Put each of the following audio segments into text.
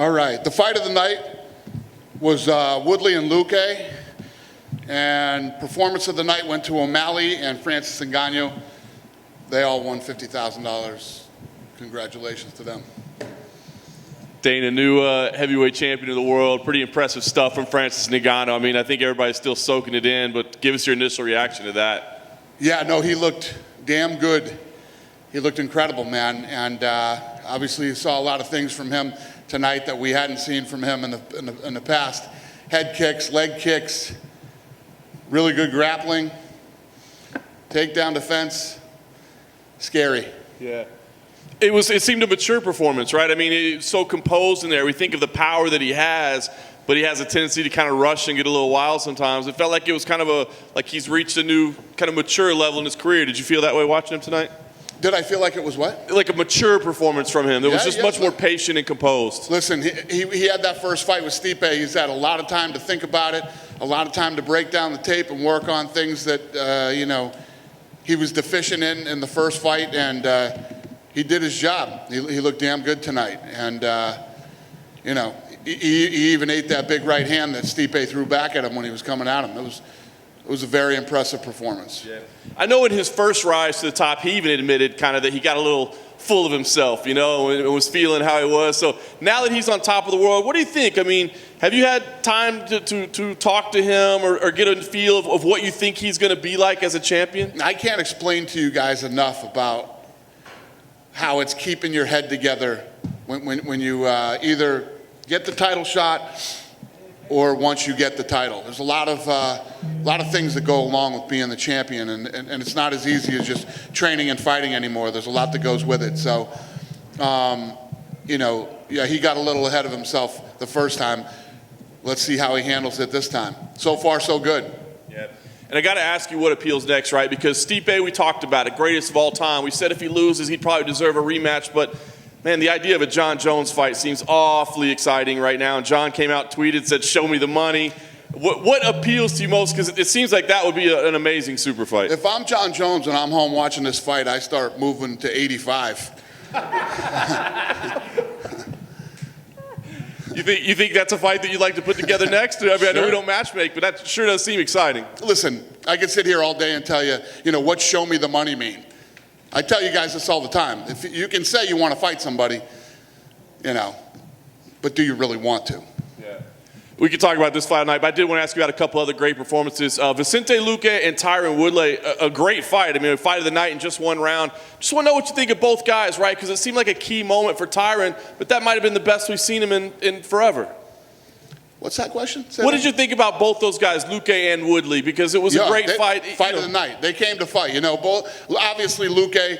All right, the fight of the night was Woodley and Luque, and performance of the night went to O'Malley and Francis Ngannou. They all won $50,000. Congratulations to them. Dana, new heavyweight champion of the world. Pretty impressive stuff from Francis Ngannou. I mean, I think everybody's still soaking it in, but give us your initial reaction to that. Yeah, no, he looked damn good. He looked incredible, man, and obviously you saw a lot of things from him tonight that we hadn't seen from him in the past. Head kicks, leg kicks, really good grappling, takedown defense, scary. Yeah. It seemed a mature performance, right? I mean, it's so composed in there. We think of the power that he has, but he has a tendency to kind of rush and get a little wild sometimes. It felt like it was kind of like he's reached a new kind of mature level in his career. Did you feel that way watching him tonight? Did I feel like it was what? Like a mature performance from him. It was just much more patient and composed. Listen, he had that first fight with Stipe. He's had a lot of time to think about it, a lot of time to break down the tape and work on things that, he was deficient in the first fight, and he did his job. He looked damn good tonight. And, he even ate that big right hand that Stipe threw back at him when he was coming at him. It was a very impressive performance. Yeah. I know in his first rise to the top, he even admitted kind of that he got a little full of himself, and was feeling how he was. So now that he's on top of the world, what do you think? I mean, have you had time to talk to him or get a feel of what you think he's going to be like as a champion? I can't explain to you guys enough about how it's keeping your head together when you either get the title shot or once you get the title. There's a lot of things that go along with being the champion, and it's not as easy as just training and fighting anymore. There's a lot that goes with it. So, he got a little ahead of himself the first time. Let's see how he handles it this time. So far, so good. Yeah. And I got to ask you what appeals next, right? Because Stipe, we talked about it, greatest of all time. We said if he loses, he'd probably deserve a rematch, but man, the idea of a Jon Jones fight seems awfully exciting right now. And Jon came out, tweeted, said, "Show me the money." What appeals to you most? Because it seems like that would be an amazing super fight. If I'm Jon Jones and I'm home watching this fight, I start moving to 85. You think that's a fight that you'd like to put together next? I mean, I know we don't matchmake, but that sure does seem exciting. Listen, I could sit here all day and tell you, what show me the money mean? I tell you guys this all the time. If you can say you want to fight somebody, but do you really want to? Yeah. We could talk about this fight tonight, but I did want to ask you about a couple other great performances. Vicente Luque and Tyron Woodley, a great fight. I mean, a fight of the night in just one round. Just want to know what you think of both guys, right? Because it seemed like a key moment for Tyron, but that might have been the best we've seen him in forever. What's that question? What did you think about both those guys, Luque and Woodley? Because it was a great fight. Fight of the night. They came to fight. Both obviously Luque,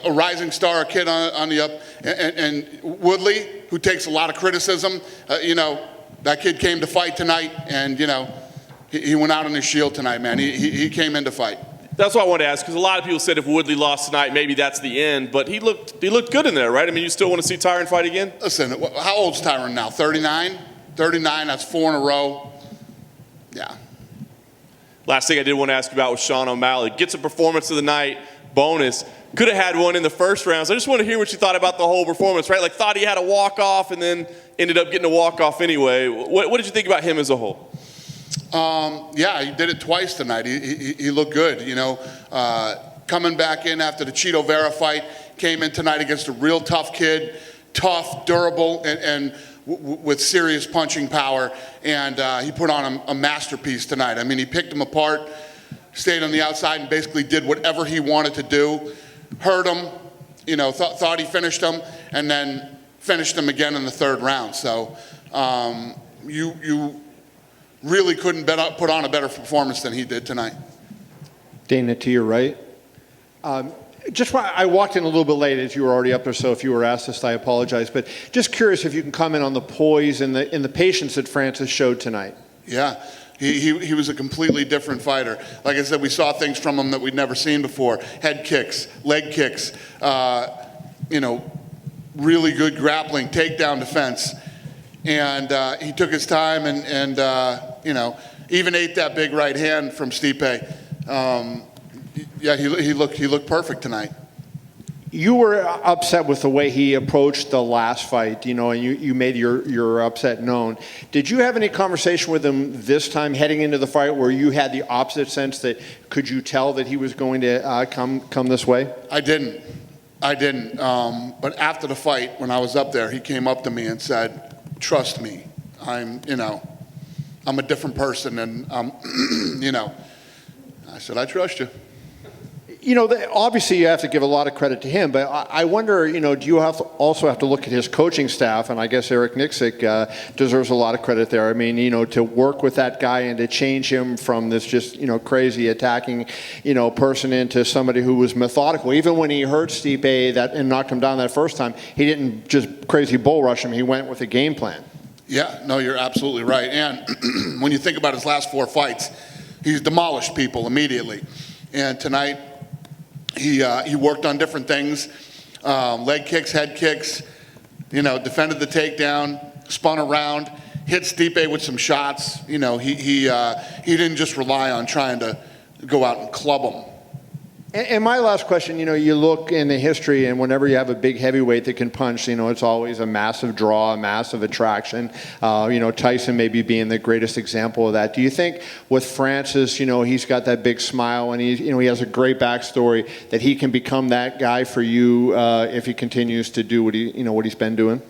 a rising star, a kid on the up, and Woodley, who takes a lot of criticism. That kid came to fight tonight, and he went out on his shield tonight, man. He came in to fight. That's what I wanted to ask, because a lot of people said if Woodley lost tonight, maybe that's the end. But he looked good in there, right? I mean, you still want to see Tyron fight again? Listen, how old's Tyron now? 39. 39, that's 4 in a row. Yeah. Last thing I did want to ask you about was Sean O'Malley. Gets a performance of the night, bonus. Could have had one in the first round. So I just want to hear what you thought about the whole performance, right? Like, thought he had a walk-off and then ended up getting a walk-off anyway. What did you think about him as a whole? Yeah, he did it twice tonight. He looked good, coming back in after the Cheeto Vera fight, came in tonight against a real tough kid, tough, durable, and with serious punching power, and he put on a masterpiece tonight. I mean, he picked him apart, stayed on the outside, and basically did whatever he wanted to do. Hurt him, thought he finished him, and then finished him again in the third round. So you really couldn't put on a better performance than he did tonight. Dana, to your right. I walked in a little bit late, as you were already up there, so if you were asked this, I apologize. But just curious if you can comment on the poise and the patience that Francis showed tonight. Yeah, he was a completely different fighter. Like I said, we saw things from him that we'd never seen before. Head kicks, leg kicks, really good grappling, takedown defense. And he took his time and even ate that big right hand from Stipe. Yeah, he looked perfect tonight. You were upset with the way he approached the last fight, and you made your upset known. Did you have any conversation with him this time heading into the fight where you had the opposite sense that could you tell that he was going to come this way? I didn't. But after the fight, when I was up there, he came up to me and said, "Trust me, I'm a different person," and I said, "I trust you." Obviously you have to give a lot of credit to him, but I wonder, do you also have to look at his coaching staff? And I guess Eric Nixick deserves a lot of credit there. I mean, to work with that guy and to change him from this just, crazy attacking, person into somebody who was methodical. Even when he hurt Stipe and knocked him down that first time, he didn't just crazy bull rush him. He went with a game plan. Yeah, no, you're absolutely right. And when you think about his last 4 fights, he's demolished people immediately. And tonight, he worked on different things, leg kicks, head kicks, defended the takedown, spun around, hit Stipe with some shots. He didn't just rely on trying to go out and club him. And my last question, you look in the history, and whenever you have a big heavyweight that can punch, it's always a massive draw, a massive attraction. Tyson maybe being the greatest example of that. Do you think with Francis, he's got that big smile and he has a great backstory, that he can become that guy for you if he continues to do what he's been doing?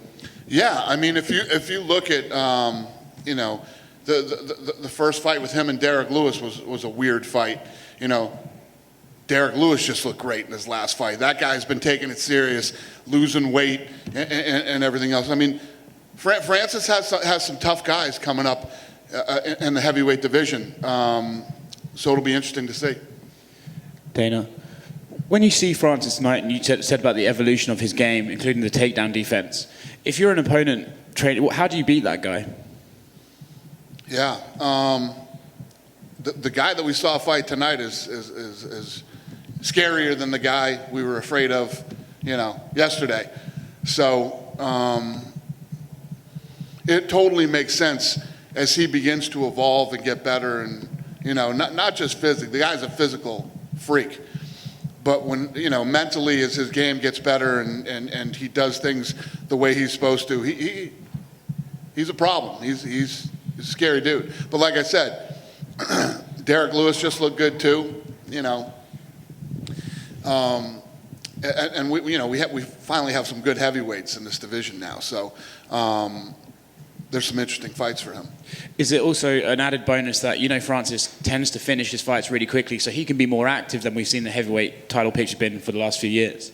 Yeah, I mean, if you look at the first fight with him and Derek Lewis was a weird fight. Derek Lewis just looked great in his last fight. That guy's been taking it serious, losing weight and everything else. I mean, Francis has some tough guys coming up in the heavyweight division. So it'll be interesting to see. Dana, when you see Francis tonight, and you said about the evolution of his game, including the takedown defense, if you're an opponent, how do you beat that guy? Yeah. The guy that we saw fight tonight is scarier than the guy we were afraid of, yesterday. So it totally makes sense as he begins to evolve and get better, and not just physically. The guy's a physical freak, but when mentally, as his game gets better and he does things the way he's supposed to, he's a problem. He's a scary dude. But like I said, Derek Lewis just looked good too, and we finally have some good heavyweights in this division now. So there's some interesting fights for him. Is it also an added bonus that Francis tends to finish his fights really quickly, so he can be more active than we've seen the heavyweight title picture been for the last few years?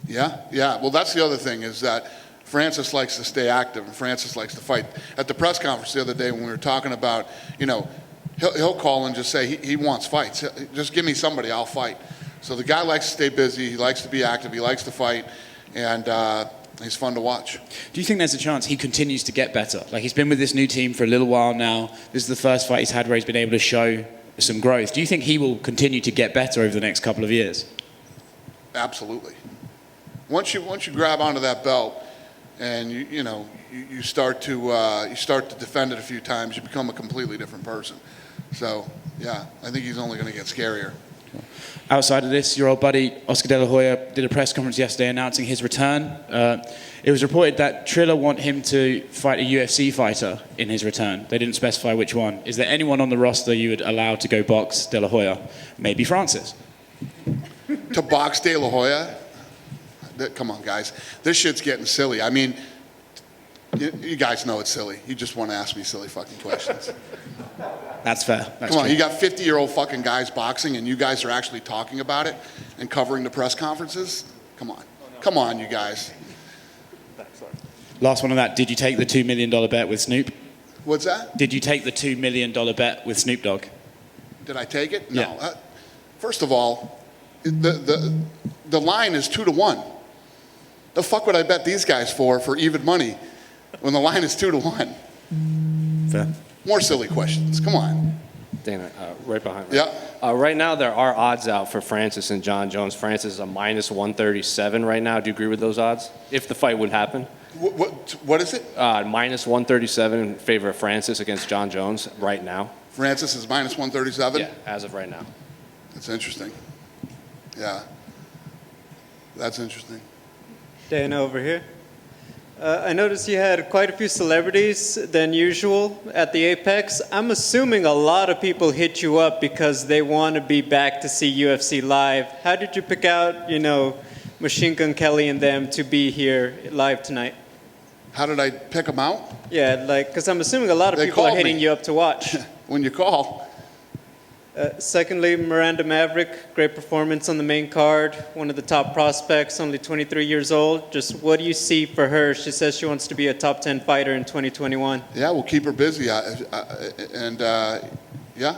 Yeah. Well, that's the other thing, is that Francis likes to stay active and Francis likes to fight. At the press conference the other day when we were talking about, he'll call and just say he wants fights. Just give me somebody, I'll fight. So the guy likes to stay busy. He likes to be active. He likes to fight, and he's fun to watch. Do you think there's a chance he continues to get better? Like, he's been with this new team for a little while now. This is the first fight he's had where he's been able to show some growth. Do you think he will continue to get better over the next couple of years? Absolutely. Once you grab onto that belt, and you start to defend it a few times, you become a completely different person. So yeah, I think he's only going to get scarier. Outside of this, your old buddy Oscar De La Hoya did a press conference yesterday announcing his return. It was reported that Triller want him to fight a UFC fighter in his return. They didn't specify which one. Is there anyone on the roster you would allow to go box De La Hoya? Maybe Francis. To box De La Hoya? Come on, guys. This shit's getting silly. I mean, you guys know it's silly. You just want to ask me silly fucking questions. That's fair. That's Come on, true. you got 50-year-old fucking guys boxing, and you guys are actually talking about it and covering the press conferences? Come on. Come on, you guys. Last one on that. Did you take the $2 million bet with Snoop? What's that? Did you take the $2 million bet with Snoop Dogg? Did I take it? Yeah. No. First of all, the line is 2-1. The fuck would I bet these guys for even money when the line is 2-1? Fair. More silly questions. Come on. Dana, right behind me. Yeah. Right now, there are odds out for Francis and Jon Jones. Francis is a minus 137 right now. Do you agree with those odds? If the fight would happen? What is it? Minus 137 in favor of Francis against Jon Jones right now. Francis is minus 137? Yeah, as of right now. That's interesting. Yeah. That's interesting. Dana over here. I noticed you had quite a few celebrities than usual at the Apex. I'm assuming a lot of people hit you up because they want to be back to see UFC live. How did you pick out, Machine Gun Kelly and them to be here live tonight? How did I pick them out? Yeah, because I'm assuming a lot of They people are called hitting me. you up to watch. When you call. Secondly, Miranda Maverick, great performance on the main card, one of the top prospects, only 23 years old. Just what do you see for her? She says she wants to be a top 10 fighter in 2021. Yeah, we'll keep her busy. Yeah.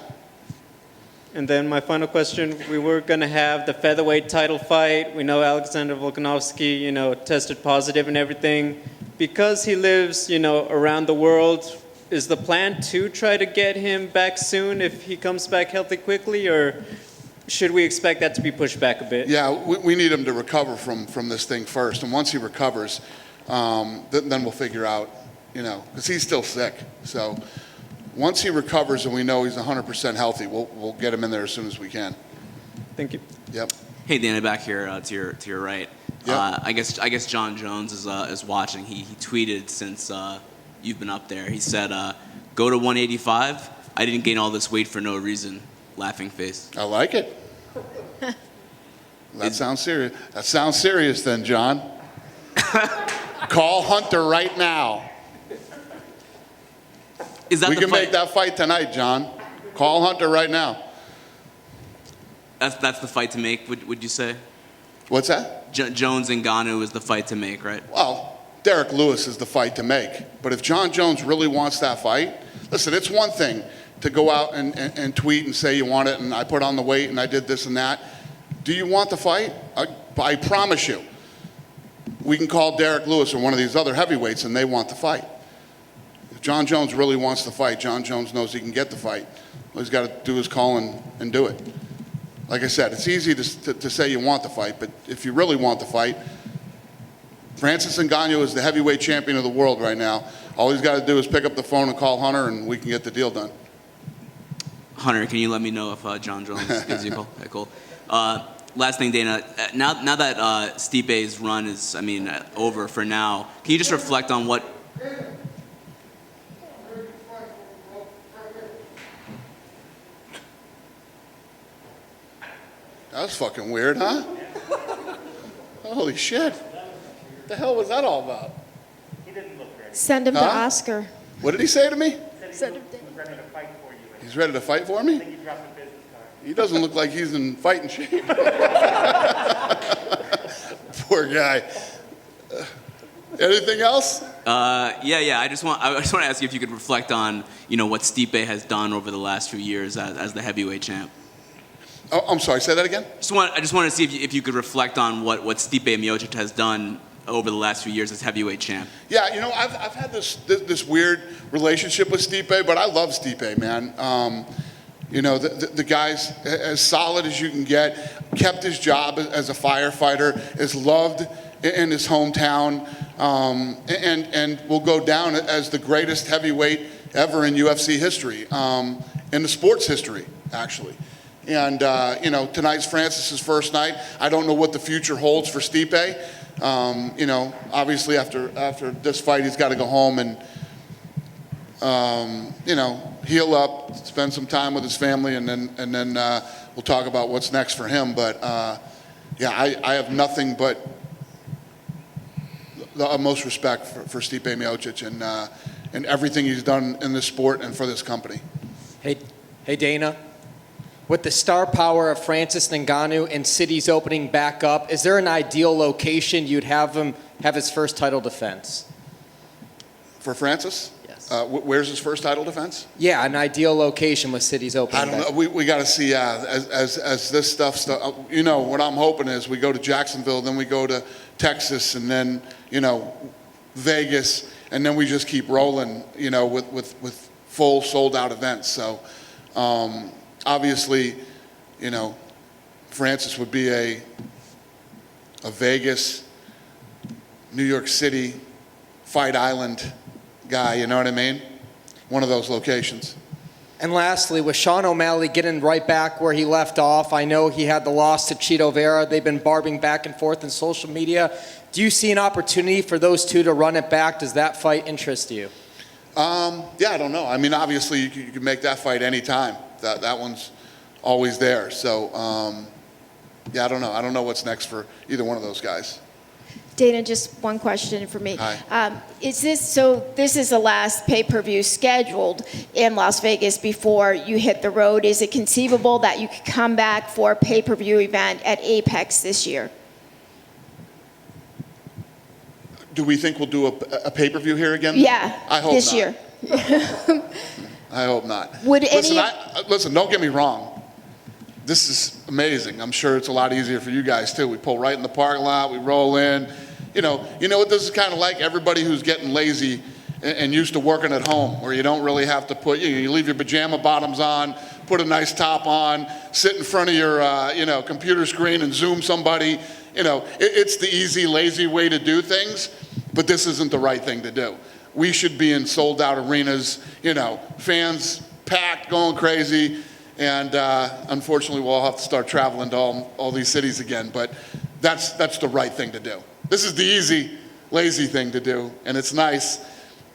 And then my final question, we were going to have the featherweight title fight. We know Alexander Volkanovski, tested positive and everything. Because he lives, around the world, is the plan to try to get him back soon if he comes back healthy quickly, or should we expect that to be pushed back a bit? Yeah, we need him to recover from this thing first. And once he recovers, then we'll figure out, because he's still sick. So once he recovers and we know he's 100% healthy, we'll get him in there as soon as we can. Thank you. Yep. Hey, Dana, back here to your right. Yeah. I guess Jon Jones is watching. He tweeted since you've been up there. He said, "Go to 185. I didn't gain all this weight for no reason." Laughing face. I like it. That sounds serious. That sounds serious then, John. Call Hunter right now. Is that We the can fight? make that fight tonight, John. Call Hunter right now. That's the fight to make. Would you say? What's that? Jones and Ngannou is the fight to make, right? Well, Derek Lewis is the fight to make. But if Jon Jones really wants that fight, listen, it's one thing to go out and tweet and say you want it and I put on the weight and I did this and that. Do you want the fight? I promise you. We can call Derek Lewis or one of these other heavyweights and they want the fight. If Jon Jones really wants the fight, Jon Jones knows he can get the fight. All he's got to do is call and do it. Like I said, it's easy to say you want the fight, but if you really want the fight, Francis Ngannou is the heavyweight champion of the world right now. All he's got to do is pick up the phone and call Hunter, and we can get the deal done. Hunter, can you let me know if Jon Jones gives you a call? Okay, cool. Last thing, Dana. Now that Stipe's run is, over for now, can you just reflect on what? That was fucking weird, huh? Holy shit. What the hell was that all about? Send him to Oscar. What did he say to me? Send him to He's ready to fight for me? He doesn't look like he's in fighting shape. Poor guy. Anything else? Yeah. I just want to ask you if you could reflect on what Stipe has done over the last few years as the heavyweight champ. Oh, I'm sorry, say that again? I just want to see if you could reflect on what Stipe Miocic has done over the last few years as heavyweight champ. Yeah, I've had this weird relationship with Stipe, but I love Stipe, man. The guy's as solid as you can get, kept his job as a firefighter, is loved in his hometown, and will go down as the greatest heavyweight ever in UFC history, in the sports history, actually. And, tonight's Francis's first night. I don't know what the future holds for Stipe. Obviously after this fight, he's got to go home and, heal up, spend some time with his family, and then we'll talk about what's next for him. But, I have nothing but the utmost respect for Stipe Miocic and everything he's done in this sport and for this company. Hey, Dana. With the star power of Francis Ngannou and cities opening back up, is there an ideal location you'd have him have his first title defense? For Francis? Yes. Where's his first title defense? Yeah, an ideal location with cities opening I don't back know. We got to see as this stuff. What I'm hoping is we go to Jacksonville, then we go to Texas, and then Vegas, and then we just keep rolling. With full sold out events. So. Obviously, Francis would be a Vegas, New York City, Fight Island guy, you know what I mean? One of those locations. And lastly, with Sean O'Malley getting right back where he left off, I know he had the loss to Cheeto Vera. They've been barbing back and forth in social media. Do you see an opportunity for those two to run it back? Does that fight interest you? Yeah, I don't know. I mean, obviously, you can make that fight anytime. That one's always there. So, yeah, I don't know. I don't know what's next for either one of those guys. Dana, just one question for me. Hi. This is the last pay-per-view scheduled in Las Vegas before you hit the road. Is it conceivable that you could come back for a pay-per-view event at Apex this year? Do we think we'll do a pay-per-view here again? Yeah, I hope this not. year. I hope not. Would listen, any- listen, don't get me wrong. This is amazing. I'm sure it's a lot easier for you guys too. We pull right in the parking lot, we roll in. You know what this is kind of like? Everybody who's getting lazy and used to working at home, where you don't really have to put, you leave your pajama bottoms on, put a nice top on, sit in front of your computer screen and Zoom somebody. It's the easy, lazy way to do things, but this isn't the right thing to do. We should be in sold out arenas, fans packed, going crazy. And unfortunately, we'll all have to start traveling to all these cities again. But that's the right thing to do. This is the easy, lazy thing to do. And it's nice.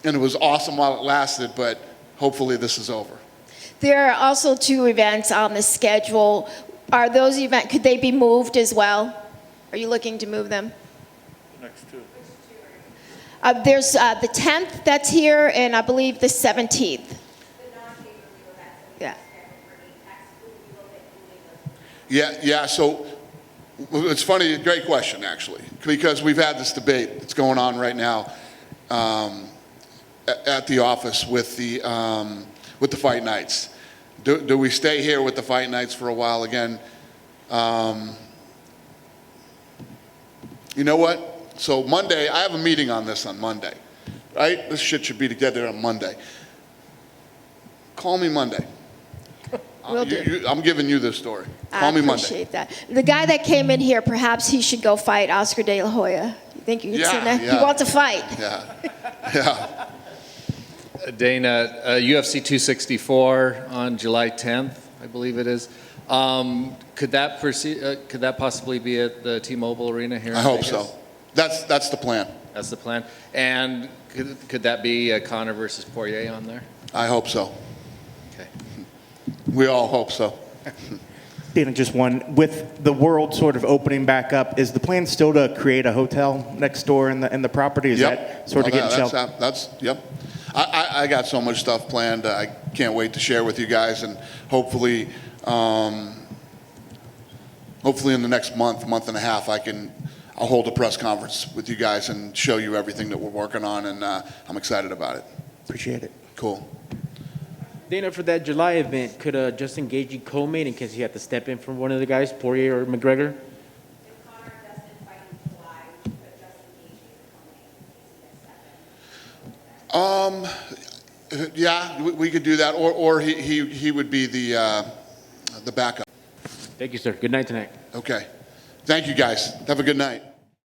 And it was awesome while it lasted. But hopefully this is over. There are also 2 events on the schedule. Are those events, could they be moved as well? Are you looking to move them? Next two. There's the 10th that's here, and I believe the 17th. Yeah. Yeah. So it's funny, great question, actually, because we've had this debate that's going on right now at the office with the fight nights. Do we stay here with the fight nights for a while again? You know what? So Monday, I have a meeting on this on Monday, right? This shit should be together on Monday. Call me Monday. Will do. I'm giving you this story. Call me I Monday. appreciate that. The guy that came in here, perhaps he should go fight Oscar De La Hoya. You think you could send that? Yeah. He wants to fight. Yeah. Dana, UFC 264 on July 10th, I believe it is. Could that possibly be at the T-Mobile Arena here? I hope so. That's the plan. That's the plan. And could that be Conor versus Poirier on there? I hope so. Okay. We all hope so. Dana, just one. With the world sort of opening back up, is the plan still to create a hotel next door in the property? Is that sort of getting shelved? Yep. I got so much stuff planned. I can't wait to share with you guys, and hopefully in the next month and a half, I'll hold a press conference with you guys and show you everything that we're working on, and I'm excited about it. Appreciate it. Cool. Dana, for that July event, could Justin Gaethje co-main in case he had to step in from one of the guys, Poirier or McGregor? Yeah, we could do that, or he would be the backup. Thank you, sir. Good night tonight. Okay. Thank you, guys. Have a good night.